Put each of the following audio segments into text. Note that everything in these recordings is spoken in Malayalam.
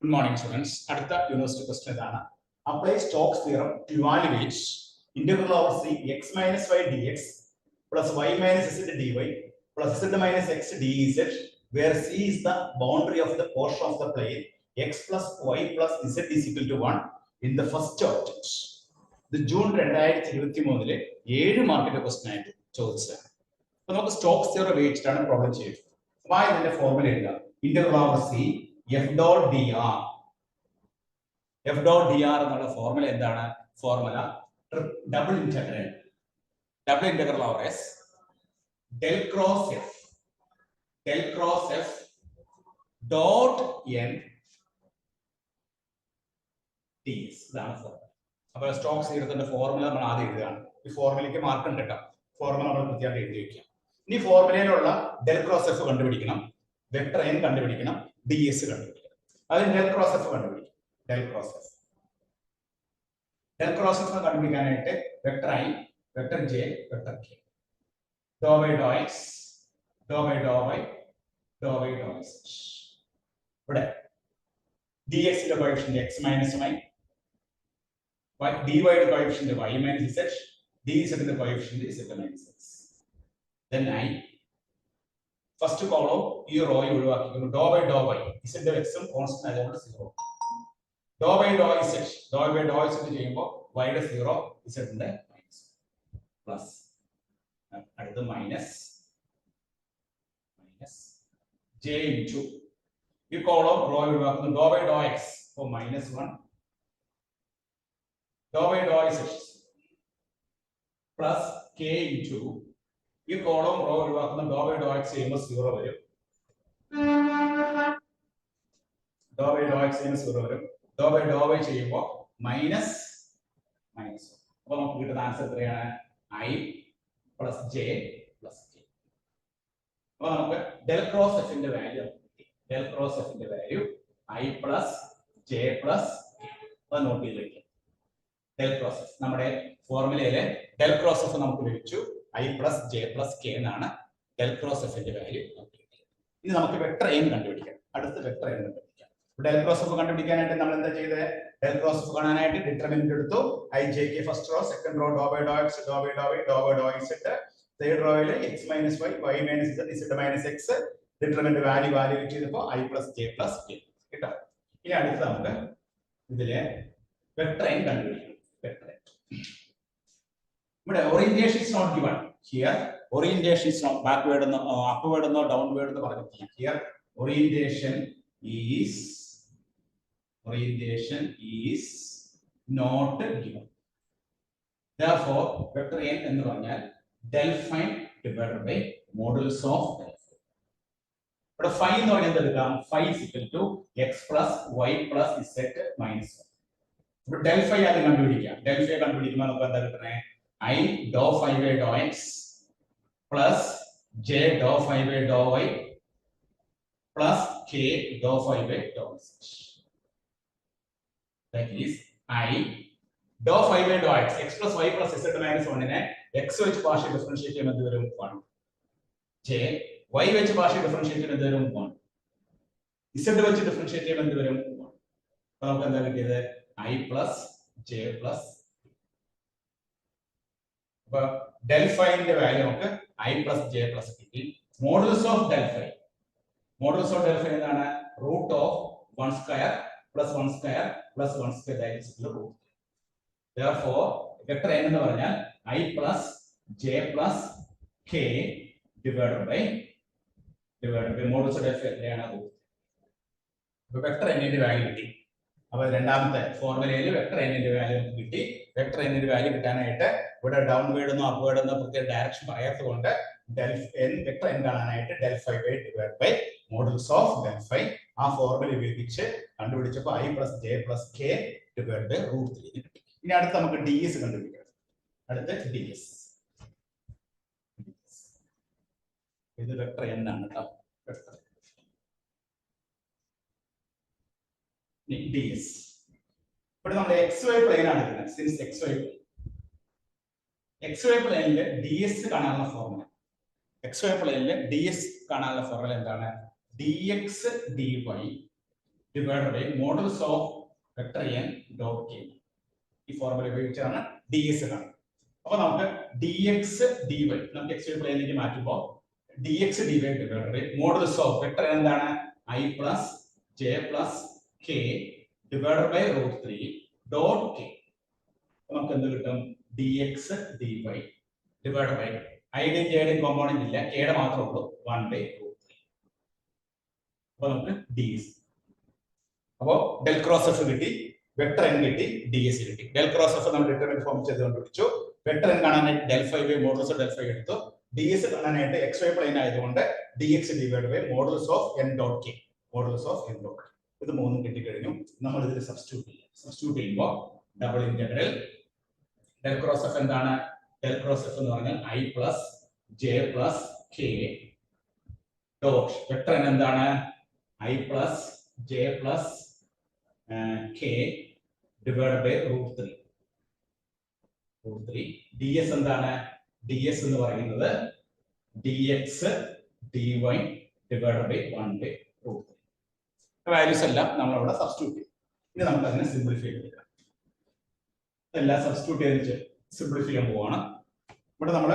Good morning, students. അടുത്ത യൂണിവേഴ്സിറ്റി ക്വസ്റ്റ്യൻ ഇതാണ്. Apply Stokes theorem to evaluate integral over c x minus y dx plus y minus z dy plus z minus x dz, where c is the boundary of the portion of the plane x plus y plus z is equal to 1 in the first object. ഇത് ജൂൺ 2023 7 മാർക്കിന്റെ ക്വസ്റ്റ്യൻ ആയിട്ട് ചോദിച്ചതാണ്. അപ്പോൾ നമുക്ക് സ്റ്റോക്സ് തിയറം ഉപയോഗിച്ചിട്ടാണ് പ്രോബ്ലം ചെയ്യുന്നത്. അപ്പോൾ ഇതിന്റെ ഫോർമുല എഴുതുക. Integral over c f dot dr. f dot dr എന്നുള്ള ഫോർമുല എന്താണ്? Formula double integral over s del cross f dot n ds. ഇതാണ് ഫോർമുല. അപ്പോൾ സ്റ്റോക്സ് തിയറത്തിന്റെ ഫോർമുല നമ്മൾ ആദ്യം എഴുതുകയാണ്. ഈ ഫോർമുലയ്ക്ക് മാർക്ക് ഉണ്ട് കേട്ടോ. ഫോർമുല നമ്മൾ കൃത്യമായിട്ട് എഴുതി വെക്കാം. ഇനി ഫോർമുലയിലുള്ള ഡെൽ ക്രോസ് എഫ് കണ്ടുപിടിക്കണം, വെക്ടർ n കണ്ടുപിടിക്കണം, ds കണ്ടുപിടിക്കണം. അതിന് ഡെൽ ക്രോസ് എഫ് കണ്ടുപിടിക്കും. ഡെൽ ക്രോസ് എഫ് കണ്ടുപിടിക്കാനായിട്ട് vector i, vector j, vector k, ഡോ ബൈ ഡോ x, ഡോ ബൈ ഡോ y, ഡോ ബൈ ഡോ z. ഇവിടെ dx ന്റെ coefficient x minus y, dy യുടെ coefficient y minus z, dz ന്റെ coefficient z minus x. then I first column ഈ റോയെ ഒഴിവാക്കിക്കുന്നു. ഡോ ബൈ ഡോ y, z ന്റെ x ഉം കോൺസ്റ്റന്റ് ആയതുകൊണ്ട് 0. ഡോ ബൈ ഡോ z ചെയ്യുമ്പോൾ y യുടെ 0, z ന്റെ മൈനസ്, പ്ലസ് അടുത്ത് മൈനസ് j ഇൻടു ഈ കോളം റോ ഒഴിവാക്കുന്നു. ഡോ ബൈ ഡോ x അപ്പോൾ -1, ഡോ ബൈ ഡോ z പ്ലസ് k ഇൻടു ഈ കോളം റോ ഒഴിവാക്കുന്ന ഡോ ബൈ ഡോ x ചെയ്യുമ്പോൾ 0 വരും. ഡോ ബൈ ഡോ x ചെയ്യുമ്പോൾ 0 വരും. ഡോ ബൈ ഡോ y ചെയ്യുമ്പോൾ മൈനസ്. അപ്പോൾ നമുക്ക് കിട്ടുന്ന ആൻസർ എത്രയാണ്? i plus j plus k. അപ്പോൾ നമുക്ക് ഡെൽ ക്രോസ് എഫ് ന്റെ വാല്യൂ ഡെൽ ക്രോസ് എഫ് ന്റെ value i plus j plus k. അത് നോട്ട് ചെയ്ത് വെക്കാം. ഡെൽ ക്രോസ് എഫ് നമ്മുടെ ഫോർമുലയിലെ ഡെൽ ക്രോസ് എഫ് നമുക്ക് ലഭിച്ചു. i plus j plus k എന്നാണ് ഡെൽ ക്രോസ് എഫ് ന്റെ വാല്യൂ. ഇനി നമുക്ക് വെക്ടർ n കണ്ടുപിടിക്കാം. അടുത്ത വെക്ടർ n കണ്ടുപിടിക്കാം. ഡെൽ ക്രോസ് എഫ് കണ്ടുപിടിക്കാനായിട്ട് നമ്മൾ എന്താ ചെയ്തത്? ഡെൽ ക്രോസ് എഫ് കാണാനായിട്ട് ഡിറ്റർമിനന്റ് എടുത്തു. i j k first row, second row ഡോ ബൈ ഡോ x, ഡോ ബൈ ഡോ y, ഡോ ബൈ ഡോ z, തേർഡ് റോയിൽ x minus y, y minus z, z minus x, determinant value ചെയ്തപ്പോൾ i plus j plus k കേട്ടോ. ഇനി അടുത്ത നമുക്ക് ഇതിലെ വെക്ടർ n കണ്ടുപിടിക്കണം. വെക്ടർ n ഇവിടെ orientation is not given here. Orientation is not backward എന്നോ upward എന്നോ downward എന്നോ പറഞ്ഞിട്ടില്ല. Here orientation is not given. Therefore vector n എന്ന് പറഞ്ഞാൽ del phi divided by modulus of del phi. ഇവിടെ phi എന്ന് പറഞ്ഞാൽ എടുക്കാം. phi is equal to x plus y plus z minus 1. ഇപ്പോൾ del phi ആണ് കണ്ടുപിടിക്കുക. del phi കണ്ടുപിടിക്കുമ്പോൾ നമുക്ക് എന്താ കിട്ടുന്നത്? i dou phi by dou x plus j dou phi by dou y plus k dou phi by dou z. That is i dou phi by dou x, x plus y plus z minus 1 നെ x വെച്ച് പാർഷ്യൽ ഡിഫറൻഷിയേറ്റ് ചെയ്യുമ്പോൾ എന്ത് വരും? 1. j y വെച്ച് പാർഷ്യൽ ഡിഫറൻഷിയേറ്റ് ചെയ്യുമ്പോൾ എന്ത് വരും? 1. z വെച്ച് ഡിഫറൻഷിയേറ്റ് ചെയ്യുമ്പോൾ എന്ത് വരും? 1. അപ്പോൾ നമുക്ക് എന്താ കിട്ടിയത്? i plus j plus. അപ്പോൾ del phi ന്റെ വാല്യൂ നമുക്ക് i plus j plus കിട്ടി. മോഡുലസ് ഓഫ് del phi എന്താണ്? Root of 1 square plus 1 square plus 1 square that is root. therefore vector n എന്ന് പറഞ്ഞാൽ i plus j plus k divided by modulus of del phi എത്രയാണ്? റൂട്ട്. അപ്പോൾ വെക്ടർ n ന്റെ വാല്യൂ കിട്ടി. അപ്പോൾ രണ്ടാമത്തെ ഫോർമുലയിൽ വെക്ടർ n ന്റെ വാല്യൂ കിട്ടി. വെക്ടർ n ന്റെ വാല്യൂ കിട്ടാനായിട്ട് ഇവിടെ ഡൗൺവേർഡ് എന്നോ അപ്വേർഡ് എന്നോ പ്രത്യേക ഡയറക്ഷൻ പറയാത്തതുകൊണ്ട് വെക്ടർ n കാണാനായിട്ട് del phi by divided by modulus of del phi ആ ഫോർമുല ഉപയോഗിച്ച് കണ്ടുപിടിച്ചപ്പോൾ i plus j plus k divided by root 3 കിട്ടി. ഇനി അടുത്ത് നമുക്ക് ds കണ്ടുപിടിക്കാം. അടുത്ത ds ഇത് വെക്ടർ n ആണ് കേട്ടോ. വെക്ടർ ds ഇവിടെ നമ്മൾ xy പ്ലെയിൻ ആണ് എടുക്കുന്നത്. സിൻസ് xy പ്ലെയിനിൽ ds കാണാനുള്ള ഫോർമുല xy പ്ലെയിനിൽ ds കാണാനുള്ള ഫോർമുല എന്താണ്? dx dy divided by modulus of vector n dot k. ഈ ഫോർമുല ഉപയോഗിച്ചാണ് ds കാണുന്നത്. അപ്പോൾ നമുക്ക് dx dy നമുക്ക് x y പ്ലെയിനിലേക്ക് മാറ്റുമ്പോൾ dx dy divided by modulus of vector എന്താണ് I plus j plus k divided by √3 dot k. നമുക്ക് എന്ത് കിട്ടും dx dy divided by ഐഡിയും ജെയുടെയും കോമ്പൗണ്ടിങ് ഇല്ല, കെയുടെ മാത്രമേ ഉള്ളൂ 1/√3. അപ്പോൾ നമുക്ക് ds. അപ്പോൾ ഡെൽ ക്രോസ് എഫ് കിട്ടി, വെക്ടർ n കിട്ടി, ds കിട്ടി. ഡെൽ ക്രോസ് എഫ് നമ്മൾ ഡിറ്റർമിനന്റ് ഫോം ചെയ്ത് കണ്ടുപിടിച്ചു. വെക്ടർ n കാണാനായിട്ട് del phi by modulus of del phi എടുത്തു. ds കാണാനായിട്ട് x y പ്ലെയിൻ ആയതുകൊണ്ട് dx divide by modulus of n dot k. മോഡുലസ് ഓഫ് n ഡോട്ട് k. ഇത് മൂന്നും കിട്ടിക്കഴിഞ്ഞു. നമ്മൾ ഇതിൽ സബ്സ്റ്റിറ്റ്യൂട്ട് ചെയ്യാം. സബ്സ്റ്റിറ്റ്യൂട്ട് ചെയ്യുമ്പോൾ double integral del cross F എന്താണ്? ഡെൽ ക്രോസ് എഫ് എന്ന് പറഞ്ഞാൽ i plus j plus k dot vector n എന്താണ്? i plus j plus k divided by √3. ds എന്താണ്? ds എന്ന് പറയുന്നത് dx dy divided by 1/√3. Values എല്ലാം നമ്മൾ അവിടെ സബ്സ്റ്റിറ്റ്യൂട്ട് ചെയ്യും. ഇനി നമുക്ക് അതിനെ സിംപ്ലിഫൈ ചെയ്തെടുക്കാം. എല്ലാം സബ്സ്റ്റിറ്റ്യൂട്ട് ചെയ്ത് സിംപ്ലിഫൈ ചെയ്യാൻ പോവാണ്. ഇവിടെ നമ്മൾ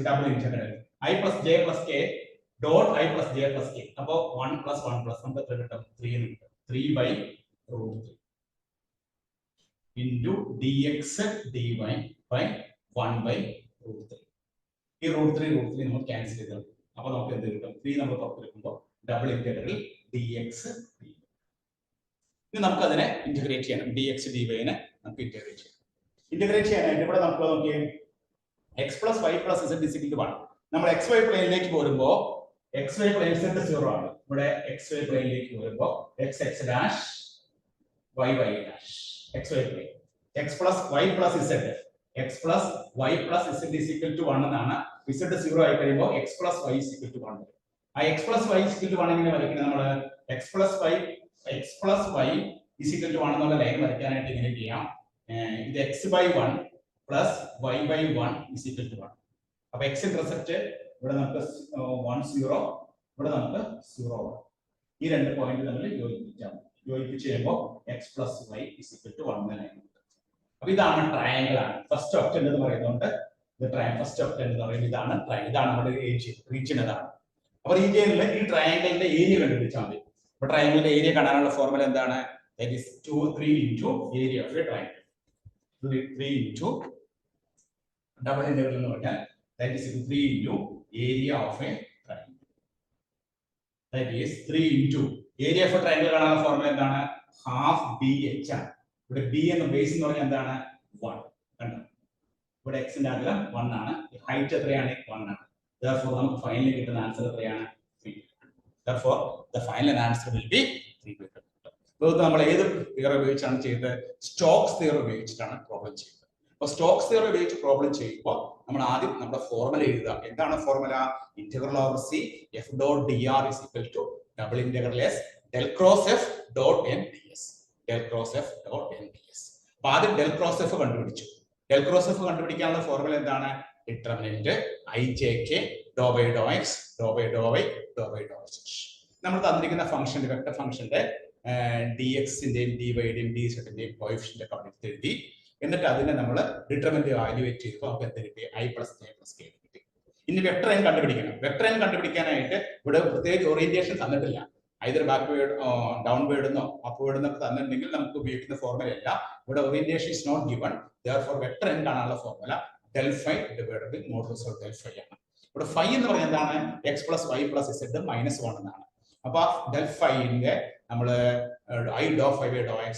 double integral i plus j plus k dot i plus j plus k. അപ്പോൾ 1 plus 1 plus നമുക്ക് എത്ര കിട്ടും? 3 എന്ന് കിട്ടും. 3/√3 into dx dy by 1/√3. ഈ √3 നമ്മൾ ക്യാൻസൽ ചെയ്തു. അപ്പോൾ നമുക്ക് എന്ത് കിട്ടും? 3 നമ്മൾ പുറത്തെടുക്കുമ്പോൾ ഡബിൾ ഇന്റഗ്രൽ dx dy. ഇനി നമുക്ക് അതിനെ ഇന്റഗ്രേറ്റ് ചെയ്യണം. dx dy നെ നമുക്ക് ഇന്റഗ്രേറ്റ് ചെയ്യണം. ഇന്റഗ്രേറ്റ് ചെയ്യാനായിട്ട് ഇവിടെ നമുക്ക് നോക്കിയേ x plus y plus z is equal to 1. നമ്മൾ xy പ്ലെയിനിലേക്ക് പോരുമ്പോൾ xy പ്ലെയിൻ z 0 ആണ്. ഇവിടെ xy പ്ലെയിനിലേക്ക് വരുമ്പോൾ x dash y dash xy plane x plus y plus z x plus y plus z is equal to 1 എന്നാണ്. z 0 ആയി കഴിയുമ്പോൾ x plus y is equal to 1. ആ x plus y is equal to 1 എങ്ങനെ വരയ്ക്കുന്നത്? നമ്മൾ x plus y is equal to 1 എന്നുള്ള ലൈൻ വരയ്ക്കാനായിട്ട് ഇങ്ങനെ ചെയ്യാം. ഇത് x by 1 plus y by 1 is equal to 1. അപ്പോൾ x ഇന്റർസെപ്റ്റ് ഇവിടെ നമുക്ക് 1 0, ഇവിടെ നമുക്ക് 0 1. ഈ രണ്ട് പോയിന്റ് തമ്മിൽ യോജിപ്പിച്ച് ചെയ്യുമ്പോൾ x plus y is equal to 1 എന്നാണ്. അപ്പോൾ ഇതാണ് ട്രയാങ്കിൾ ആണ്. ഫസ്റ്റ് ഒക്ടന്റ് എന്ന് പറയുന്നത് ഫസ്റ്റ് ഒക്ടന്റ് എന്ന് പറയുന്നത് ഇതാണ് ട്രയാങ്കിൾ. ഇതാണ് നമ്മുടെ റീജിയൻ ഇതാണ്. അപ്പോൾ റീജിയനിൽ ഈ ട്രയാങ്കിളിന്റെ ഏരിയ കണ്ടുപിടിച്ചാൽ മതി. അപ്പോൾ ട്രയാങ്കിളിന്റെ ഏരിയ കാണാനുള്ള ഫോർമുല എന്താണ്? that is 3 into area of a triangle. 3 into double integral എന്ന് പറഞ്ഞാൽ that is 3 into area of a triangle. That is 3 into area of a triangle കാണാനുള്ള ഫോർമുല എന്താണ്? half bh ആണ്. ഇവിടെ b എന്ന ബേസ് എന്ന് പറഞ്ഞാൽ എന്താണ്? 1. കണ്ടോ? ഇവിടെ x ന്റെ അകലം 1 ആണ്. ഹൈറ്റ് എത്രയാണ്? 1 ആണ്. Therefore നമുക്ക് ഫൈനലി കിട്ടുന്ന ആൻസർ എത്രയാണ്? 3. Therefore the final answer will be 3. ഇത് നമ്മൾ ഏത് തിയറി ഉപയോഗിച്ചാണ് ചെയ്തത്? സ്റ്റോക്സ് തിയറി ഉപയോഗിച്ചിട്ടാണ് പ്രോബ്ലം ചെയ്തത്. അപ്പോൾ സ്റ്റോക്സ് തിയറി ഉപയോഗിച്ച് പ്രോബ്ലം ചെയ്യുമ്പോൾ നമ്മൾ ആദ്യം നമ്മുടെ ഫോർമുല എഴുതുക. എന്താണ് formula? Integral over C F dot D R is equal to double integral S del cross F dot N D S. Del cross F dot N D S. അപ്പോൾ ആദ്യം ഡെൽ ക്രോസ് എഫ് കണ്ടുപിടിച്ചു. ഡെൽ ക്രോസ് എഫ് കണ്ടുപിടിക്കാനുള്ള ഫോർമുല എന്താണ്? ഡിറ്റർമിനന്റ് ഐ ജെ കെ ഡോ ബൈ ഡോ എക്സ് ഡോ ബൈ ഡോ വൈ ഡോ ബൈ ഡോ എക്സ്. നമ്മൾ തന്നിരിക്കുന്ന ഫംഗ്ഷന്റെ വെക്ടർ ഫംഗ്ഷന്റെ dxന്റെയും dy-യുടെയും dz-ന്റെയും കോഎഫിഷ്യന്റ് ഒക്കെ അവിടെ എഴുതി. എന്നിട്ട് അതിനെ നമ്മൾ ഡിറ്റർമിനന്റ് വാല്യൂവേറ്റ് ചെയ്തപ്പോൾ നമുക്ക് എന്ത് കിട്ടി? i plus j plus k കിട്ടി. ഇനി വെക്ടർ n കണ്ടുപിടിക്കണം. വെക്ടർ n കണ്ടുപിടിക്കാനായിട്ട് ഇവിടെ പ്രത്യേകിച്ച് ഓറിയന്റേഷൻ തന്നിട്ടില്ല. ഐദർ ബാക്ക്വേർഡ് ഡൗൺവേർഡ് എന്നോ അപ്വേർഡ് എന്നൊക്കെ തന്നിട്ടുണ്ടെങ്കിൽ നമുക്ക് ഉപയോഗിക്കുന്ന ഫോർമുല അല്ല. ഇവിടെ orientation is not given. therefore vector n കാണാനുള്ള formula del phi divided by modulus of del phi ആണ്. ഇവിടെ phi എന്ന് പറയുന്നത് എന്താണ്? x plus y plus z minus 1 എന്നാണ്. അപ്പോൾ del phi ന്റെ നമ്മൾ i Dr phi by Dr x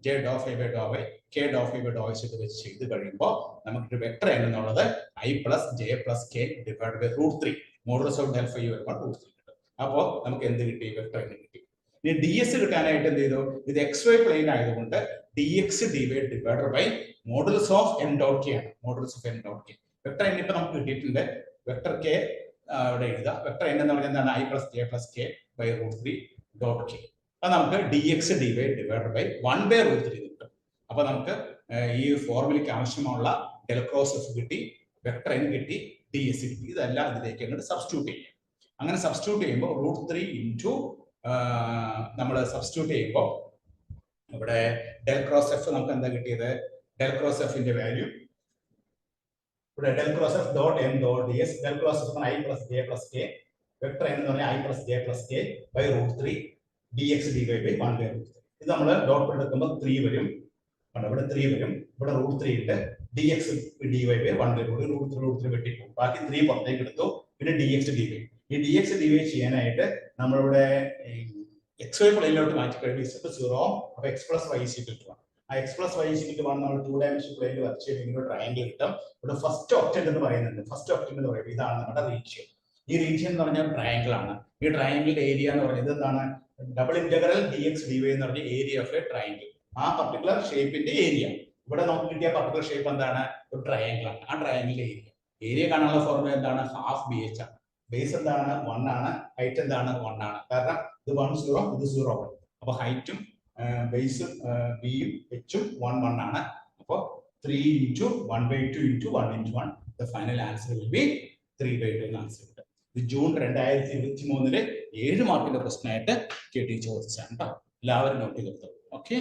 j Dr phi by Dr y k Dr phi by Dr z ഒക്കെ വെച്ച് ചെയ്ത് കഴിയുമ്പോൾ നമുക്ക് വെക്ടർ n എന്നുള്ളത് i plus j plus k divided by √3 modulus of del phi വരുമ്പോൾ √3 കിട്ടും. അപ്പോൾ നമുക്ക് എന്ത് കിട്ടി? വെക്ടർ n കിട്ടി. ഇനി ds കിട്ടാനായിട്ട് എന്ത് ചെയ്തു? ഇത് xy പ്ലെയിൻ ആയതുകൊണ്ട് dx dy divided by modulus of n dot k ആണ്. modulus of n dot k. Vector n ഇപ്പോ നമുക്ക് കിട്ടിയിട്ടുണ്ട്. വെക്ടർ k ഇവിടെ എഴുതാം. വെക്ടർ n എന്ന് പറഞ്ഞാൽ എന്താണ്? i plus j plus k by √3 dot k. അപ്പോൾ നമുക്ക് dx dy divided by 1/√3 കിട്ടും. അപ്പോൾ നമുക്ക് ഈ ഫോർമുലയ്ക്ക് ആവശ്യമുള്ള ഡെൽ ക്രോസ് എഫ് കിട്ടി, വെക്ടർ n കിട്ടി, ds കിട്ടി. ഇതെല്ലാം ഇതിലേക്ക് അങ്ങോട്ട് സബ്സ്റ്റിറ്റ്യൂട്ട് ചെയ്യാം. അങ്ങനെ സബ്സ്റ്റിറ്റ്യൂട്ട് ചെയ്യുമ്പോൾ √3 into നമ്മൾ സബ്സ്റ്റിറ്റ്യൂട്ട് ചെയ്യുമ്പോൾ ഇവിടെ ഡെൽ ക്രോസ് എഫ് നമുക്ക് എന്താ കിട്ടിയത്? ഡെൽ ക്രോസ് എഫിന്റെ വാല്യൂ ഇവിടെ del cross F dot N dot D S del cross F I plus J plus K vector എന്ന് പറഞ്ഞാൽ I plus J plus K by root 3 D X D Y by 1 by root 3. ഇത് നമ്മൾ ഡോട്ട് എടുക്കുമ്പോൾ 3 വരും, ഇവിടെ 3 വരും, ഇവിടെ റൂട്ട് 3 ഇട്ട് D X D Y by 1 by root 3 വെട്ടിപ്പോകും. ബാക്കി 3 പുറത്തേക്ക് എടുത്തു. പിന്നെ ഡി എക്സ് ഡി വൈ. ഈ ഡി എക്സ് ഡി വൈ ചെയ്യാനായിട്ട് നമ്മളിവിടെ എക്സ് വൈ പ്ലെയിനിലോട്ട് മാറ്റി കഴിയുമ്പോൾ ഇസ് 0 ആവും. അപ്പൊ X plus Y equal to 1. ആ X plus Y equal to 1 നമ്മൾ 2 ഡയമെൻഷൻ പ്ലെയിനിൽ വരച്ച് കഴിഞ്ഞാൽ ട്രയാങ്കിൾ കിട്ടും. ഇവിടെ ഫസ്റ്റ് ഒക്ടന്റ് എന്ന് പറയുന്നുണ്ട്. ഫസ്റ്റ് ഒക്ടന്റ് എന്ന് പറയുമ്പോൾ ഇതാണ് നമ്മുടെ റീജിയൻ. ഈ റീജിയൻ എന്ന് പറഞ്ഞാൽ ട്രയാങ്കിൾ ആണ്. ഈ ട്രയാങ്കിളിന്റെ ഏരിയ എന്ന് പറയുന്നത് എന്താണ്? Double integral D X D Y എന്ന് പറഞ്ഞ ഏരിയ ഓഫ് എ ട്രയാങ്കിൾ. ആ പർട്ടിക്കുലർ ഷേപ്പിന്റെ ഏരിയ. ഇവിടെ നമുക്ക് കിട്ടിയ പർട്ടിക്കുലർ ഷേപ്പ് എന്താണ്? ഒരു ട്രയാങ്കിൾ ആണ്. ആ ട്രയാങ്കിളിന്റെ ഏരിയ കാണാനുള്ള ഫോർമുല എന്താണ്? ഹാഫ് ബി എച്ച് ആണ്. ബേസ് എന്താണ്? 1 ആണ്. ഹൈറ്റ് എന്താണ്? 1 ആണ്. കാരണം ഇത് 1 0 ഇത് 0 1. അപ്പൊ ഹൈറ്റും ബേസും ബിയും എച്ചും 1 1 ആണ്. അപ്പോൾ 3 into 1 by 2 into 1 into 1. The final answer will be 3 by 2 എന്ന് ആൻസർ കിട്ടും. ഇത് ജൂൺ 2023 7 മാർക്കിന്റെ പ്രശ്നമായിട്ട് കേട്ടി ചോദിച്ചാണ് കേട്ടോ. എല്ലാവരും നോട്ട് ചെയ്തെടുത്തു. ഓക്കെ.